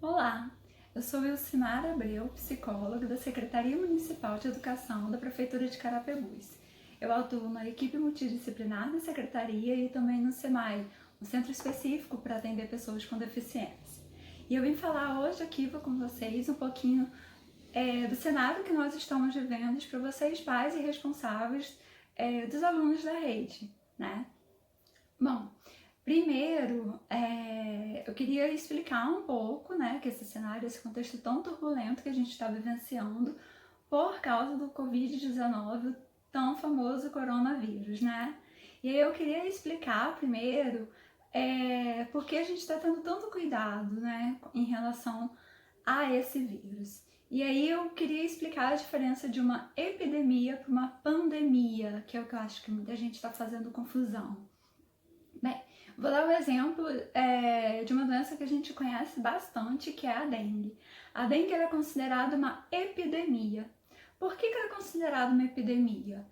Olá, eu sou Ilcimara Abreu, psicóloga da Secretaria Municipal de Educação da Prefeitura de Carapebus. Eu atuo na equipe multidisciplinar da Secretaria e também no SEMAI, um centro específico para atender pessoas com deficiência. E eu vim falar hoje aqui com vocês um pouquinho do cenário que nós estamos vivendo para vocês, pais e responsáveis dos alunos da rede, né? Bom, primeiro, eu queria explicar um pouco, né, que esse cenário, esse contexto tão turbulento que a gente está vivenciando por causa do Covid-19, o tão famoso coronavírus, né? E aí eu queria explicar primeiro por que a gente está tendo tanto cuidado, né, em relação a esse vírus. E aí eu queria explicar a diferença de uma epidemia para uma pandemia, que é o que eu acho que muita gente está fazendo confusão. Bem, vou dar um exemplo de uma doença que a gente conhece bastante, que é a dengue. A dengue é considerada uma epidemia. Por que ela é considerada uma epidemia?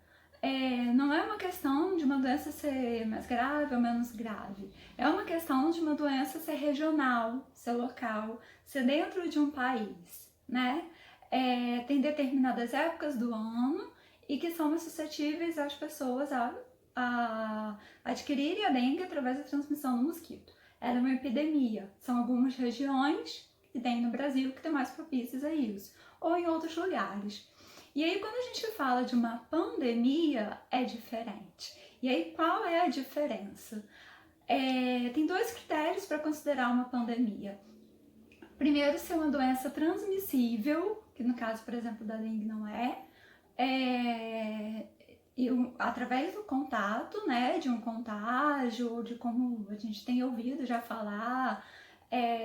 Não é uma questão de uma doença ser mais grave ou menos grave. É uma questão de uma doença ser regional, ser local, ser dentro de um país, né? Tem determinadas épocas do ano e que são mais suscetíveis às pessoas a adquirirem a dengue através da transmissão do mosquito. Ela é uma epidemia. São algumas regiões que tem no Brasil que estão mais propícias a isso, ou em outros lugares. E aí, quando a gente fala de uma pandemia, é diferente. E aí, qual é a diferença? Tem dois critérios para considerar uma pandemia. Primeiro, ser uma doença transmissível, que no caso, por exemplo, da dengue não através do contato, né, de um contágio, ou de como a gente tem ouvido já falar,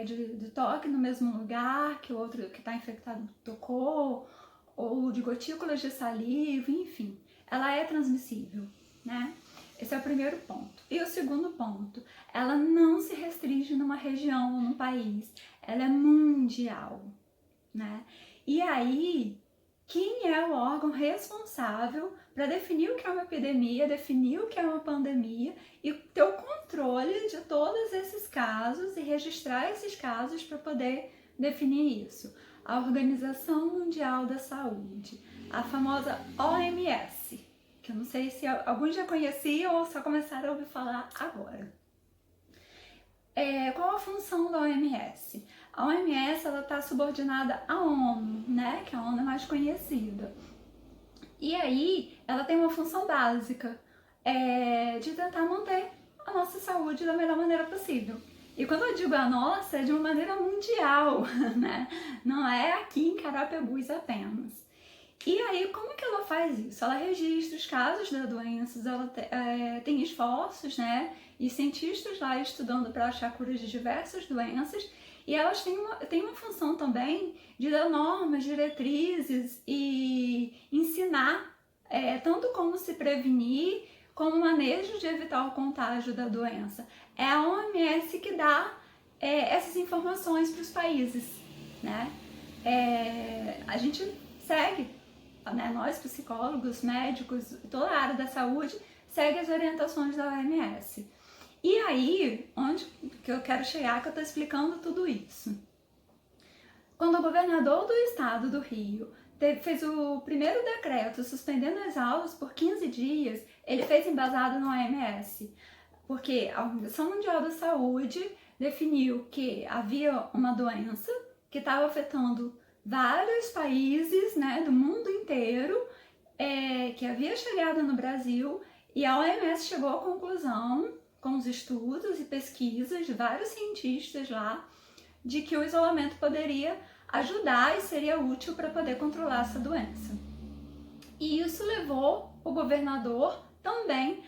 de toque no mesmo lugar que o outro que está infectado tocou, ou de gotículas de saliva, enfim, ela é transmissível, né? Esse é o primeiro ponto. E o segundo ponto, ela não se restringe numa região ou num país, ela é mundial, né? E aí, quem é o órgão responsável para definir o que é uma epidemia, definir o que é uma pandemia e ter o controle de todos esses casos e registrar esses casos para poder definir isso? A Organização Mundial da Saúde, a famosa OMS, que eu não sei se alguns já conheciam ou só começaram a ouvir falar agora. Qual a função da OMS? A OMS está subordinada à ONU, né? Que a ONU é mais conhecida. E aí, ela tem uma função básica de tentar manter a nossa saúde da melhor maneira possível. E quando eu digo a nossa, é de uma maneira mundial, né? Não é aqui em Carapebus apenas. E aí, como que ela faz isso? Ela registra os casos da doença, ela tem esforços, né? E cientistas lá estudando para achar curas de diversas doenças. E elas têm uma função também de dar normas, diretrizes e ensinar tanto como se prevenir, como o manejo de evitar o contágio da doença. É a OMS que dá essas informações para os países, né? A gente segue, né, nós psicólogos, médicos, toda a área da saúde, segue as orientações da OMS. E aí, onde que eu quero chegar, que eu estou explicando tudo isso? Quando o governador do estado do Rio fez o primeiro decreto suspendendo as aulas por 15 dias, ele fez embasado na OMS, porque a Organização Mundial da Saúde definiu que havia uma doença que estava afetando vários países, né, do mundo inteiro, que havia chegado no Brasil, e a OMS chegou à conclusão, com os estudos e pesquisas de vários cientistas lá, de que o isolamento poderia ajudar e seria útil para poder controlar essa doença. E isso levou o governador também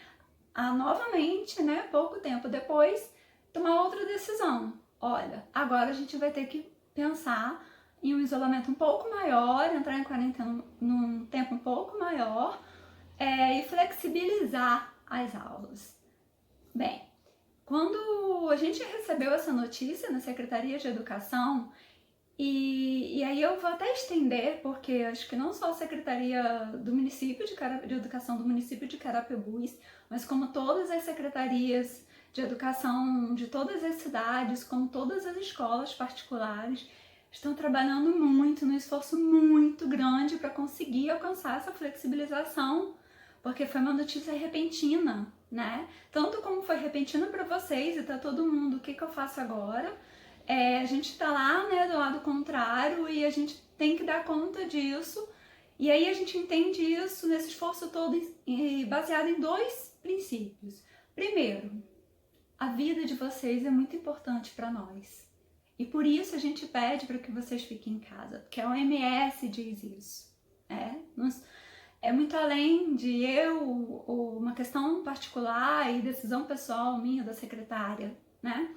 a novamente, né, pouco tempo depois, tomar outra decisão. Olha, agora a gente vai ter que pensar em um isolamento um pouco maior, entrar em quarentena num tempo um pouco maior e flexibilizar as aulas. Bem, quando a gente recebeu essa notícia na Secretaria de Educação, e aí eu vou até estender, porque acho que não só a Secretaria do Município de Educação do município de Carapebus, mas como todas as secretarias de educação de todas as cidades, como todas as escolas particulares, estão trabalhando muito, num esforço muito grande para conseguir alcançar essa flexibilização, porque foi uma notícia repentina, né? Tanto como foi repentina para vocês e tá todo mundo, o que eu faço agora? A gente tá lá, né, do lado contrário e a gente tem que dar conta disso. E aí a gente entende isso nesse esforço todo baseado em 2 princípios. Primeiro, a vida de vocês é muito importante para nós. E por isso a gente pede para que vocês fiquem em casa, porque a OMS diz isso. É muito além de uma questão particular e decisão pessoal minha, da secretária, né?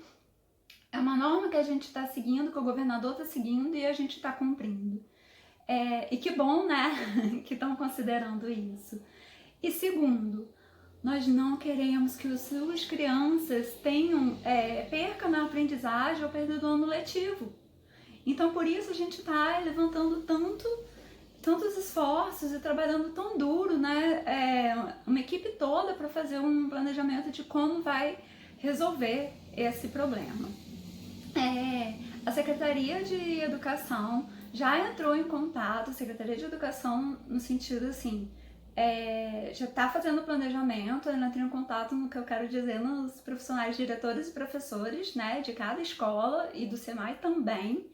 É uma norma que a gente está seguindo, que o governador está seguindo e a gente está cumprindo. E que bom, né, que estão considerando isso. E segundo, nós não queremos que as suas crianças percam na aprendizagem ou perda do ano letivo. Então, por isso a gente está levantando tantos esforços e trabalhando tão duro, né, uma equipe toda para fazer um planejamento de como vai resolver esse problema. A Secretaria de Educação já entrou em contato, a Secretaria de Educação no sentido assim, já está fazendo o planejamento, ela entrou em contato no que eu quero dizer nos profissionais, diretores e professores, né, de cada escola e do SEMAI também,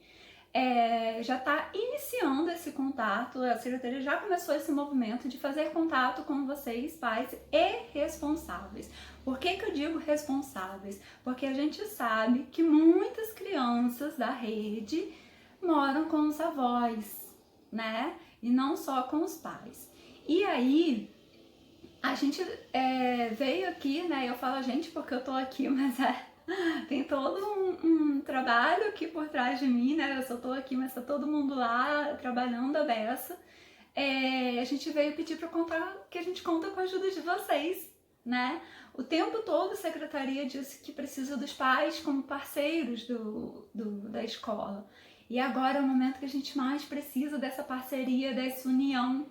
já está iniciando esse contato, a Secretaria já começou esse movimento de fazer contato com vocês, pais e responsáveis. Por que eu digo responsáveis? Porque a gente sabe que muitas crianças da rede moram com os avós, né? E não só com os pais. E aí, a gente veio aqui, né? Eu falo a gente porque eu tô aqui, mas tem todo um trabalho aqui por trás de mim, né? Eu só tô aqui, mas tá todo mundo lá trabalhando a beça. A gente veio pedir para contar que a gente conta com a ajuda de vocês, né? O tempo todo a secretaria disse que precisa dos pais como parceiros da escola. E agora é o momento que a gente mais precisa dessa parceria, dessa união,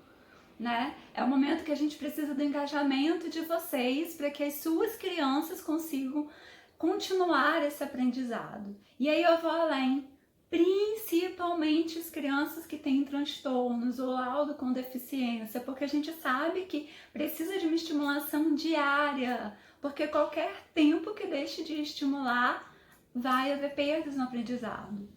né? É o momento que a gente precisa do engajamento de vocês para que as suas crianças consigam continuar esse aprendizado. E aí eu vou além, principalmente as crianças que têm transtornos ou laudo com deficiência, porque a gente sabe que precisa de uma estimulação diária, porque qualquer tempo que deixe de estimular, vai haver perdas no aprendizado.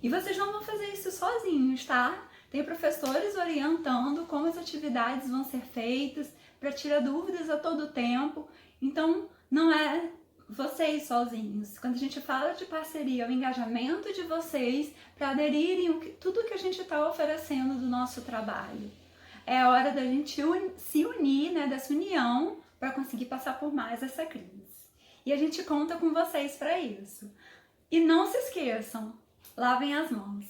E vocês não vão fazer isso sozinhos, tá? Tem professores orientando como as atividades vão ser feitas, para tirar dúvidas a todo tempo. Então, não é vocês sozinhos. Quando a gente fala de parceria, o engajamento de vocês para aderirem tudo que a gente está oferecendo do nosso trabalho. É a hora da gente se unir, né, dessa união, para conseguir passar por mais essa crise. E a gente conta com vocês para isso. E não se esqueçam, lavem as mãos.